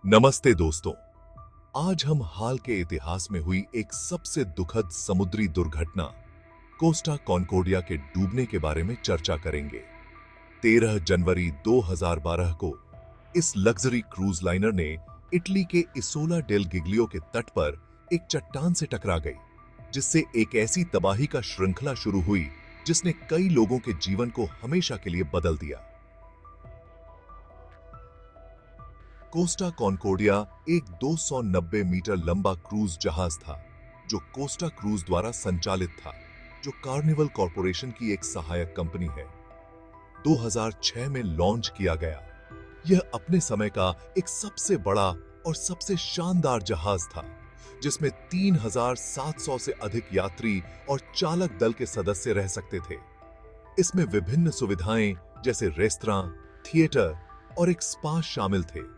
नमस्ते दोस्तों। आज हम हाल के इतिहास में हुई एक सबसे दुखद समुद्री दुर्घटना कोस्टा कॉन्कोर्डिया के डूबने के बारे में चर्चा करेंगे। 13 जनवरी 2012 को इस लग्जरी क्रूज लाइनर ने इटली के इसोला डेल गिग्लियो के तट पर एक चट्टान से टकरा गई, जिससे एक ऐसी तबाही का श्रृंखला शुरू हुई जिसने कई लोगों के जीवन को हमेशा के लिए बदल दिया। कोस्टा कॉन्कोर्डिया एक 290 मीटर लंबा क्रूज जहाज था, जो कोस्टा क्रूज द्वारा संचालित था, जो कार्निवल कॉरपोरेशन की एक सहायक कंपनी है। 2006 में लॉन्च किया गया। यह अपने समय का एक सबसे बड़ा और सबसे शानदार जहाज था, जिसमें 3,700 से अधिक यात्री और चालक दल के सदस्य रह सकते थे। इसमें विभिन्न सुविधाएं जैसे रेस्तरां, थिएटर और एक स्पा शामिल थे,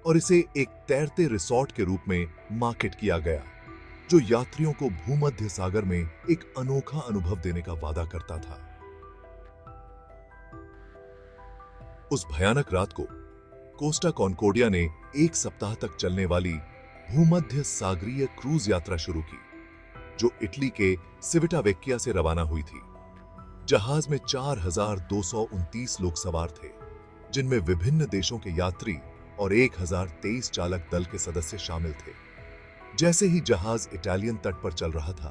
और इसे एक तैरते रिसोर्ट के रूप में मार्केट किया गया, जो यात्रियों को भूमध्य सागर में एक अनोखा अनुभव देने का वादा करता था। उस भयानक रात को कोस्टा कॉन्कोर्डिया ने एक सप्ताह तक चलने वाली भूमध्य सागरीय क्रूज यात्रा शुरू की, जो इटली के सिविटावेक्किया से रवाना हुई थी। जहाज में 4,229 लोग सवार थे, जिनमें विभिन्न देशों के यात्री और 1,023 चालक दल के सदस्य शामिल थे। जैसे ही जहाज इटालियन तट पर चल रहा था,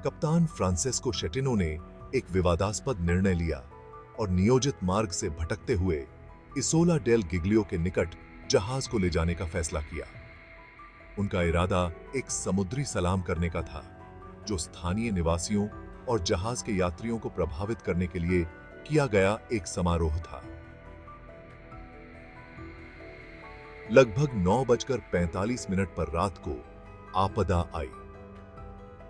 कप्तान फ्रांसेस्को शेटिनो ने एक विवादास्पद निर्णय लिया और नियोजित मार्ग से भटकते हुए इसोला डेल गिग्लियो के निकट जहाज को ले जाने का फैसला किया। उनका इरादा एक समुद्री सलाम करने का था, जो स्थानीय निवासियों और जहाज के यात्रियों को प्रभावित करने के लिए किया गया एक समारोह था। लगभग 9:45 पर रात को आपदा आई।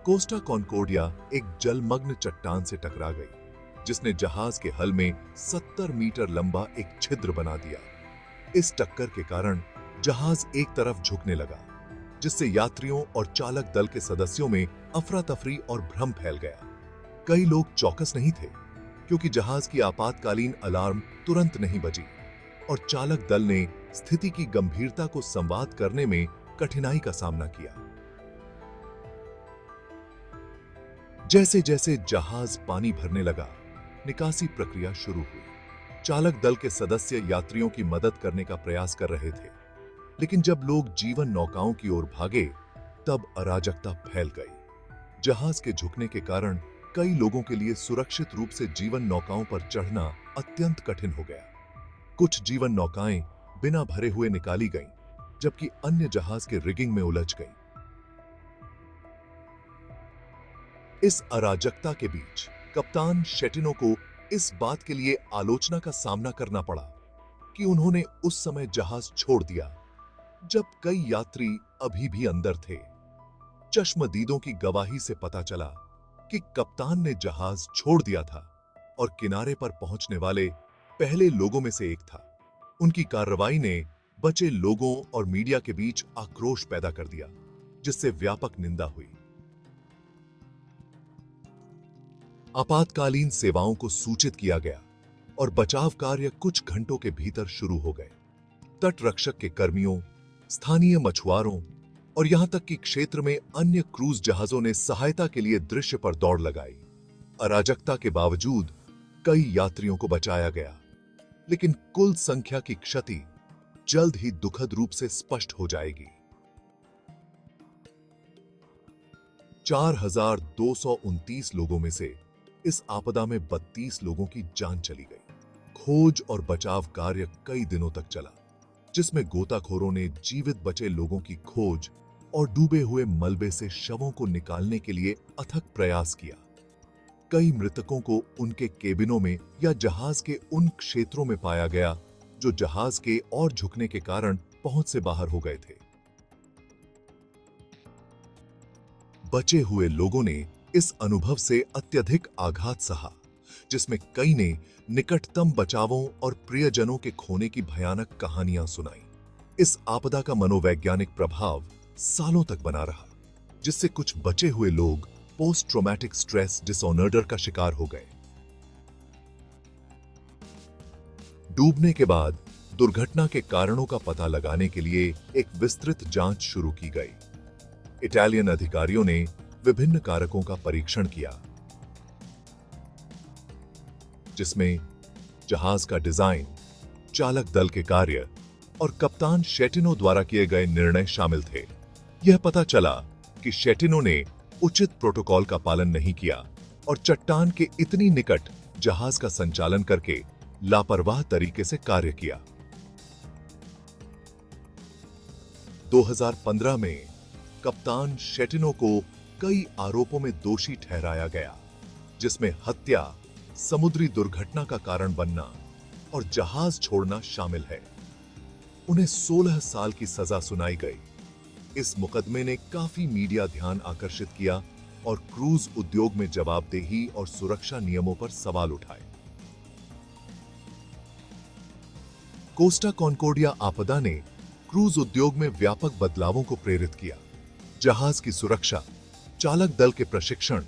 कोस्टा कॉन्कोर्डिया एक जलमग्न चट्टान से टकरा गई, जिसने जहाज के हल में 70 मीटर लंबा एक छिद्र बना दिया। इस टक्कर के कारण जहाज एक तरफ झुकने लगा, जिससे यात्रियों और चालक दल के सदस्यों में अफरा तफरी और भ्रम फैल गया। कई लोग चौकस नहीं थे, क्योंकि जहाज की आपातकालीन अलार्म तुरंत नहीं बजी, और चालक दल ने स्थिति की गंभीरता को संवाद करने में कठिनाई का सामना किया। जैसे जैसे जहाज पानी भरने लगा, निकासी प्रक्रिया शुरू हुई। चालक दल के सदस्य यात्रियों की मदद करने का प्रयास कर रहे थे, लेकिन जब लोग जीवन नौकाओं की ओर भागे, तब अराजकता फैल गई। जहाज के झुकने के कारण कई लोगों के लिए सुरक्षित रूप से जीवन नौकाओं पर चढ़ना अत्यंत कठिन हो गया। कुछ जीवन नौकाएं बिना भरे हुए निकाली गईं, जबकि अन्य जहाज के रिगिंग में उलझ गईं। इस अराजकता के बीच कप्तान शेटिनो को इस बात के लिए आलोचना का सामना करना पड़ा कि उन्होंने उस समय जहाज छोड़ दिया, जब कई यात्री अभी भी अंदर थे। चश्मदीदों की गवाही से पता चला कि कप्तान ने जहाज छोड़ दिया था और किनारे पर पहुंचने वाले पहले लोगों में से एक था। उनकी कार्रवाई ने बचे लोगों और मीडिया के बीच आक्रोश पैदा कर दिया, जिससे व्यापक निंदा हुई। आपातकालीन सेवाओं को सूचित किया गया और बचाव कार्य कुछ घंटों के भीतर शुरू हो गए। तट रक्षक के कर्मियों, स्थानीय मछुआरों और यहां तक कि क्षेत्र में अन्य क्रूज जहाजों ने सहायता के लिए दृश्य पर दौड़ लगाई। अराजकता के बावजूद कई यात्रियों को बचाया गया, लेकिन कुल संख्या की क्षति जल्द ही दुखद रूप से स्पष्ट हो जाएगी। 4,229 लोगों में से इस आपदा में 32 लोगों की जान चली गई। खोज और बचाव कार्य कई दिनों तक चला, जिसमें गोताखोरों ने जीवित बचे लोगों की खोज और डूबे हुए मलबे से शवों को निकालने के लिए अथक प्रयास किया। कई मृतकों को उनके केबिनों में या जहाज के उन क्षेत्रों में पाया गया जो जहाज के और झुकने के कारण पहुंच से बाहर हो गए थे। बचे हुए लोगों ने इस अनुभव से अत्यधिक आघात सहा, जिसमें कई ने निकटतम बचावों और प्रियजनों के खोने की भयानक कहानियां सुनाई। इस आपदा का मनोवैज्ञानिक प्रभाव सालों तक बना रहा, जिससे कुछ बचे हुए लोग पोस्ट ट्रॉमेटिक स्ट्रेस डिसऑर्डर का शिकार हो गए। डूबने के बाद दुर्घटना के कारणों का पता लगाने के लिए एक विस्तृत जांच शुरू की गई। इटालियन अधिकारियों ने विभिन्न कारकों का परीक्षण किया, जिसमें जहाज का डिजाइन, चालक दल के कार्य और कप्तान शेटिनो द्वारा किए गए निर्णय शामिल थे। यह पता चला कि शेटिनो ने उचित प्रोटोकॉल का पालन नहीं किया और चट्टान के इतनी निकट जहाज का संचालन करके लापरवाह तरीके से कार्य किया। 2015 में कप्तान शेटिनो को कई आरोपों में दोषी ठहराया गया, जिसमें हत्या, समुद्री दुर्घटना का कारण बनना और जहाज छोड़ना शामिल है। उन्हें 16 साल की सजा सुनाई गई। इस मुकदमे ने काफी मीडिया ध्यान आकर्षित किया और क्रूज उद्योग में जवाबदेही और सुरक्षा नियमों पर सवाल उठाए। कोस्टा कॉन्कोर्डिया आपदा ने क्रूज उद्योग में व्यापक बदलावों को प्रेरित किया। जहाज की सुरक्षा, चालक दल के प्रशिक्षण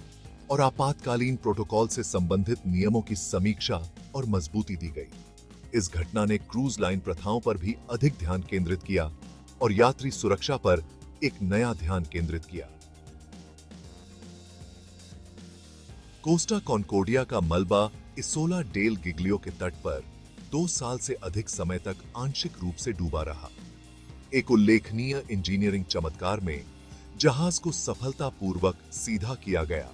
और आपातकालीन प्रोटोकॉल से संबंधित नियमों की समीक्षा और मजबूती दी गई। इस घटना ने क्रूज लाइन प्रथाओं पर भी अधिक ध्यान केंद्रित किया और यात्री सुरक्षा पर एक नया ध्यान केंद्रित किया। कोस्टा कॉन्कोर्डिया का मलबा इसोला डेल गिग्लियो के तट पर 2 साल से अधिक समय तक आंशिक रूप से डूबा रहा। एक उल्लेखनीय इंजीनियरिंग चमत्कार में जहाज को सफलतापूर्वक सीधा किया गया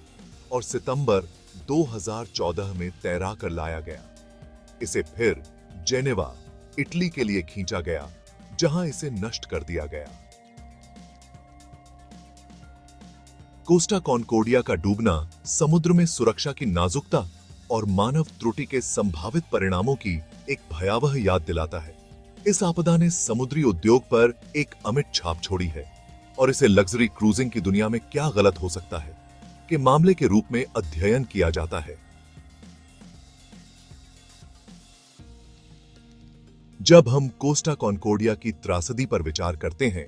और सितंबर 2014 में तैरा कर लाया गया। इसे फिर जेनेवा, इटली के लिए खींचा गया, जहां इसे नष्ट कर दिया गया। कोस्टा कॉन्कोर्डिया का डूबना समुद्र में सुरक्षा की नाजुकता और मानव त्रुटि के संभावित परिणामों की एक भयावह याद दिलाता है। इस आपदा ने समुद्री उद्योग पर एक अमिट छाप छोड़ी है और इसे लग्जरी क्रूजिंग की दुनिया में क्या गलत हो सकता है के मामले के रूप में अध्ययन किया जाता है। जब हम कोस्टा कॉन्कोर्डिया की त्रासदी पर विचार करते हैं,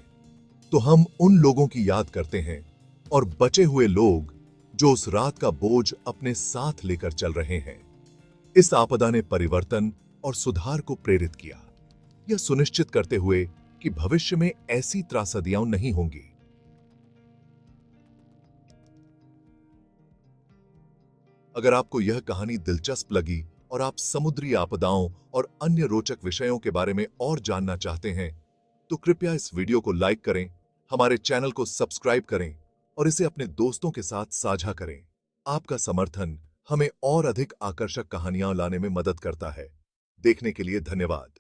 तो हम उन लोगों की याद करते हैं और बचे हुए लोग जो उस रात का बोझ अपने साथ लेकर चल रहे हैं। इस आपदा ने परिवर्तन और सुधार को प्रेरित किया, यह सुनिश्चित करते हुए कि भविष्य में ऐसी त्रासदियां नहीं होंगी। अगर आपको यह कहानी दिलचस्प लगी और आप समुद्री आपदाओं और अन्य रोचक विषयों के बारे में और जानना चाहते हैं, तो कृपया इस वीडियो को लाइक करें, हमारे चैनल को सब्सक्राइब करें और इसे अपने दोस्तों के साथ साझा करें। आपका समर्थन हमें और अधिक आकर्षक कहानियां लाने में मदद करता है। देखने के लिए धन्यवाद।